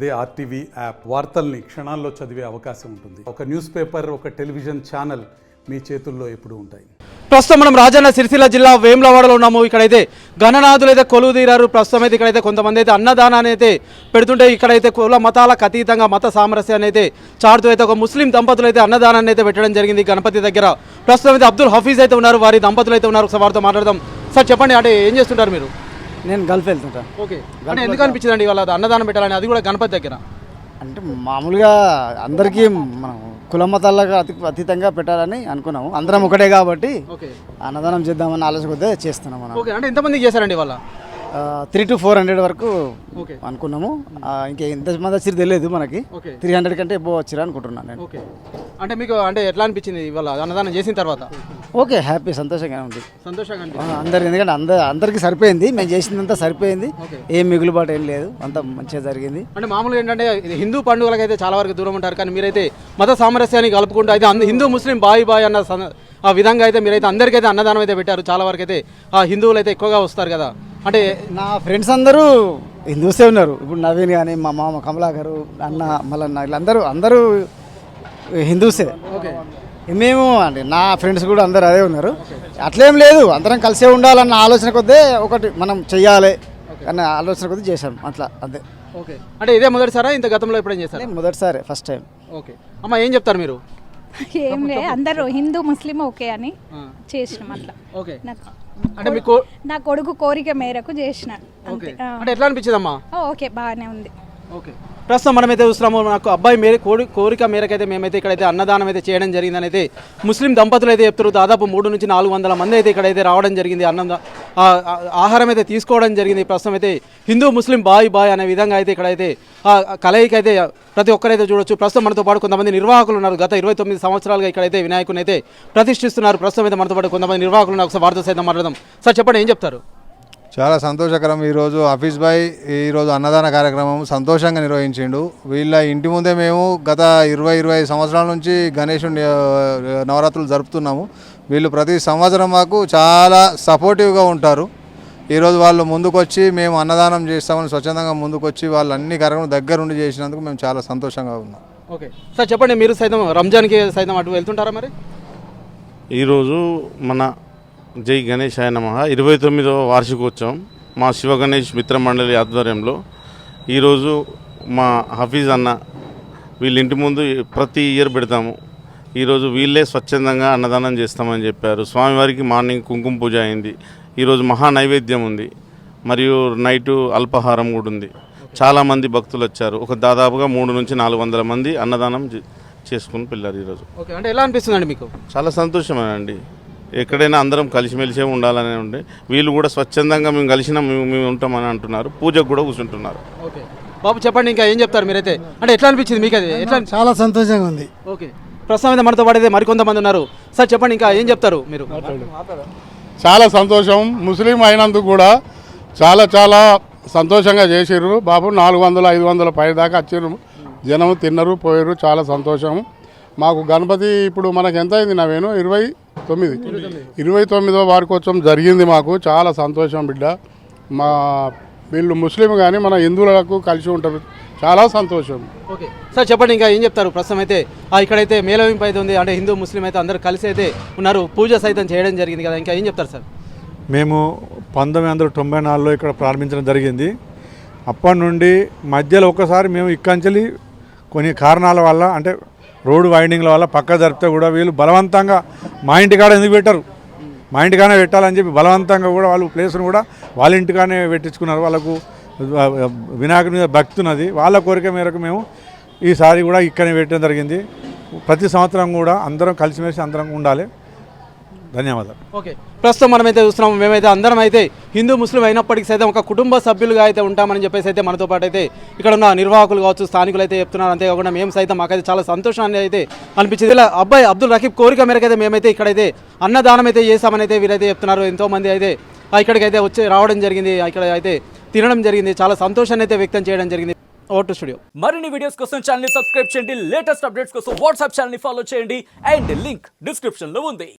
అదే RTV app వార్తల్ని క్షణాల్లో చదివే అవకాశం ఉంటుంది. ఒక న్యూస్ పేపర్, ఒక టెలివిజన్ ఛానల్ మీ చేతుల్లో ఎప్పుడూ ఉంటాయి. ప్రస్తుతం మనం రాజన్న సిరిసిల్ల జిల్లా వేములవాడలో ఉన్నాము. ఇక్కడైతే గణనాథులు అయితే కొలువు తీరారు. ప్రస్తుతం అయితే ఇక్కడైతే కొంతమంది అయితే అన్నదానాన్ని అయితే పెడుతుంటే ఇక్కడైతే కుల మతాలకు అతీతంగా మత సామరస్యాన్ని అయితే చాటుతూ అయితే ఒక ముస్లిం దంపతులు అయితే అన్నదానాన్ని అయితే పెట్టడం జరిగింది గణపతి దగ్గర. ప్రస్తుతం అయితే అబ్దుల్ హఫీజ్ అయితే ఉన్నారు, వారి దంపతులు అయితే ఉన్నారు. ఒకసారి వారితో మాట్లాడదాం. సార్ చెప్పండి, అంటే ఏం చేస్తుంటారు మీరు? నేను గల్ఫ్ వెళ్తుంటాను. ఓకే, అంటే ఎందుకు అనిపించిందండి వాళ్ళ అన్నదానం పెట్టాలని, అది కూడా గణపతి దగ్గర? అంటే మామూలుగా అందరికీ మనం కుల మతాలకు అతీతంగా పెట్టాలని అనుకున్నాము. అందరం ఒకటే కాబట్టి అన్నదానం చేద్దామని ఆలోచన కొద్దిగా చేస్తున్నాం మనం. ఓకే, అంటే ఎంతమందికి చేశారండి వాళ్ళ? 300 to 400 వరకు అనుకున్నాము. ఇంకా ఎంతమంది వచ్చి తెలియదు మనకి. 300 కంటే ఎక్కువ వచ్చారు అనుకుంటున్నాను నేను. ఓకే, అంటే మీకు అంటే ఎట్లా అనిపించింది ఇవాళ అన్నదానం చేసిన తర్వాత? ఓకే, హ్యాపీ, సంతోషంగా ఉంది. సంతోషంగా అందరికి, ఎందుకంటే అందరికీ సరిపోయింది. మేము చేసిందంతా సరిపోయింది, ఏం మిగులుబాటు ఏం లేదు, అంతా మంచిగా జరిగింది. అంటే మామూలుగా ఏంటంటే హిందూ పండుగలకు అయితే చాలా వరకు దూరం ఉంటారు, కానీ మీరైతే మత సామరస్యాన్ని కలుపుకుంటూ అయితే హిందూ ముస్లిం బాయ్ బాయ్ అన్న ఆ విధంగా అయితే మీరైతే అందరికైతే అన్నదానం అయితే పెట్టారు. చాలా వరకు అయితే ఆ హిందువులు అయితే ఎక్కువగా వస్తారు కదా. అంటే నా ఫ్రెండ్స్ అందరూ హిందూసే ఉన్నారు. ఇప్పుడు నవీన్ కానీ, మా మామ కమలాకరు, అన్న మల్లన్న, వీళ్ళందరూ హిందూసే. మేము అంటే నా ఫ్రెండ్స్ కూడా అందరూ అదే ఉన్నారు. అట్లేం లేదు, అందరం కలిసే ఉండాలన్న ఆలోచన కొద్దే ఒకటి మనం చెయ్యాలి అన్న ఆలోచన కొద్ది చేశాం, అట్లా అదే. ఓకే, అంటే ఇదే మొదటిసారా ఇంత గతంలో ఎప్పుడేం చేశారు? మొదటిసారి, ఫస్ట్ టైం. ఓకే అమ్మ, ఏం చెప్తారు మీరు? ఏం లే, అందరూ హిందూ ముస్లిం ఓకే అని చేసినాం అట్లా. ఓకే, అంటే నా కొడుకు కోరిక మేరకు చేసిన. అంటే ఎట్లా అనిపించిందమ్మా? ఓకే, బాగానే ఉంది. ఓకే, ప్రస్తుతం మనమైతే చూస్తున్నాము. నాకు అబ్బాయి కోరిక మేరకైతే మేమైతే ఇక్కడైతే అన్నదానం అయితే చేయడం జరిగిందని అయితే ముస్లిం దంపతులు అయితే చెప్తారు. దాదాపు 300 నుంచి 400 మంది అయితే ఇక్కడైతే రావడం జరిగింది. ఆహారం అయితే తీసుకోవడం జరిగింది. ప్రస్తుతం అయితే హిందూ ముస్లిం బాయ్ అనే విధంగా అయితే ఇక్కడైతే కలయిక అయితే ప్రతి ఒక్కరైతే చూడొచ్చు. ప్రస్తుతం మనతో పాటు కొంతమంది నిర్వాహకులు ఉన్నారు. గత 29 సంవత్సరాలుగా ఇక్కడైతే వినాయకుని అయితే ప్రతిష్ఠిస్తున్నారు. ప్రస్తుతం అయితే మనతో పాటు కొంతమంది నిర్వాహకులు ఉన్నారు. ఒకసారి వారితో సైతం మాట్లాడదాం. సార్ చెప్పండి, ఏం చెప్తారు? చాలా సంతోషకరం. ఈరోజు హఫీజ్ భాయ్ ఈరోజు అన్నదాన కార్యక్రమం సంతోషంగా నిర్వహించిండు. వీళ్ళ ఇంటి ముందే మేము గత 20-25 సంవత్సరాల నుంచి గణేశుని నవరాత్రులు జరుపుతున్నాము. వీళ్ళు ప్రతి సంవత్సరం మాకు చాలా సపోర్టివ్గా ఉంటారు. ఈరోజు వాళ్ళు ముందుకొచ్చి మేము అన్నదానం చేస్తామని స్వచ్ఛందంగా ముందుకొచ్చి వాళ్ళు అన్ని కార్యక్రమం దగ్గరుండి చేసినందుకు మేము చాలా సంతోషంగా ఉన్నాం. ఓకే సార్ చెప్పండి, మీరు సైతం రంజాన్కి సైతం అటు వెళ్తుంటారా మరి? ఈరోజు మన జై గణేశాయ నమః 29వ వార్షికోత్సవం మా శివ గణేష్ మిత్ర మండలి ఆధ్వర్యంలో ఈరోజు మా హఫీజ్ అన్న వీళ్ళ ఇంటి ముందు ప్రతి ఇయర్ పెడతాము. ఈరోజు వీళ్ళే స్వచ్ఛందంగా అన్నదానం చేస్తామని చెప్పారు. స్వామివారికి మార్నింగ్ కుంకుమ పూజ అయింది. ఈరోజు మహా నైవేద్యం ఉంది, మరియు నైటు అల్పాహారం కూడా ఉంది. చాలామంది భక్తులు వచ్చారు. ఒక దాదాపుగా 300 నుంచి 400 మంది అన్నదానం చేసుకుని పిల్లలు ఈరోజు. ఓకే, అంటే ఎలా అనిపిస్తుందండి మీకు? చాలా సంతోషమేనండి. ఎక్కడైనా అందరం కలిసిమెలిసే ఉండాలనే ఉండే వీళ్ళు కూడా స్వచ్ఛందంగా మేము కలిసిన మేము ఉంటామని అంటున్నారు. పూజకు కూడా కూర్చుంటున్నారు. ఓకే బాబు చెప్పండి, ఇంకా ఏం చెప్తారు మీరైతే? అంటే ఎట్లా అనిపించింది మీకు? అది ఎట్లా? చాలా సంతోషంగా ఉంది. ఓకే, ప్రస్తుతం అయితే మనతో పాటు మరికొంతమంది ఉన్నారు. సార్ చెప్పండి, ఇంకా ఏం చెప్తారు మీరు? చాలా సంతోషం. ముస్లిం అయినందుకు కూడా చాలా సంతోషంగా చేసిర్రు బాబు. 400-500 పై దాకా వచ్చిర్రు, జనం తిన్నారు, పోయారు. చాలా సంతోషం. మాకు గణపతి ఇప్పుడు మనకు ఎంత అయింది నవేను? 29వ వార్షికోత్సవం జరిగింది. మాకు చాలా సంతోషం బిడ్డ. మా వీళ్ళు ముస్లిం కానీ మన హిందువులకు కలిసి ఉంటారు, చాలా సంతోషం. ఓకే సార్ చెప్పండి, ఇంకా ఏం చెప్తారు? ప్రస్తుతం అయితే ఇక్కడైతే మేళవింపు అయితే ఉంది, అంటే హిందూ ముస్లిం అయితే అందరూ కలిసి అయితే ఉన్నారు. పూజ సైతం చేయడం జరిగింది కదా, ఇంకా ఏం చెప్తారు సార్? మేము 1994లో ఇక్కడ ప్రారంభించడం జరిగింది. అప్పటి నుండి మధ్యలో ఒకసారి మేము ఇక్కంచెలి కొన్ని కారణాల వల్ల, అంటే రోడ్డు వైండింగ్ల వల్ల పక్క జరిపితే కూడా వీళ్ళు బలవంతంగా మా ఇంటికాడ ఎందుకు పెట్టరు, మా ఇంటికానే పెట్టాలని చెప్పి బలవంతంగా కూడా వాళ్ళు ప్లేస్ను కూడా వాళ్ళ ఇంటికానే పెట్టించుకున్నారు. వాళ్ళకు వినాయకుడి మీద భక్తి ఉన్నది. వాళ్ళ కోరిక మేరకు మేము ఈసారి కూడా ఇక్కడనే పెట్టడం జరిగింది. ప్రతి సంవత్సరం కూడా అందరం కలిసిమెలిసి అందరం ఉండాలి. ధన్యవాదాలు. ఓకే, ప్రస్తుతం మనమైతే చూస్తున్నాము. మేమైతే అందరం అయితే హిందూ ముస్లిం అయినప్పటికీ సైతం ఒక కుటుంబ సభ్యులుగా అయితే ఉంటామని చెప్పేసి అయితే మనతో పాటు అయితే ఇక్కడ ఉన్న నిర్వాహకులు కావచ్చు, స్థానికులు అయితే చెప్తున్నారు. అంతేకాకుండా మేము సైతం మాకైతే చాలా సంతోషాన్ని అయితే అనిపించింది. ఇలా అబ్బాయి అబ్దుల్ రకీబ్ కోరిక మేరకు అయితే మేమైతే ఇక్కడైతే అన్నదానం అయితే చేస్తామని అయితే వీరైతే చెప్తున్నారు. ఎంతోమంది అయితే ఇక్కడికైతే వచ్చి రావడం జరిగింది, ఇక్కడ అయితే తినడం జరిగింది. చాలా సంతోషాన్ని అయితే వ్యక్తం చేయడం జరిగింది. ఓటు స్టూడియో మరిన్ని వీడియోస్ కోసం ఛానల్ ని సబ్స్క్రైబ్ చేయండి. లేటెస్ట్ అప్డేట్స్ కోసం వాట్సాప్ ఛానల్ ని ఫాలో చేయండి. అండ్ లింక్ డిస్క్రిప్షన్ లో ఉంది.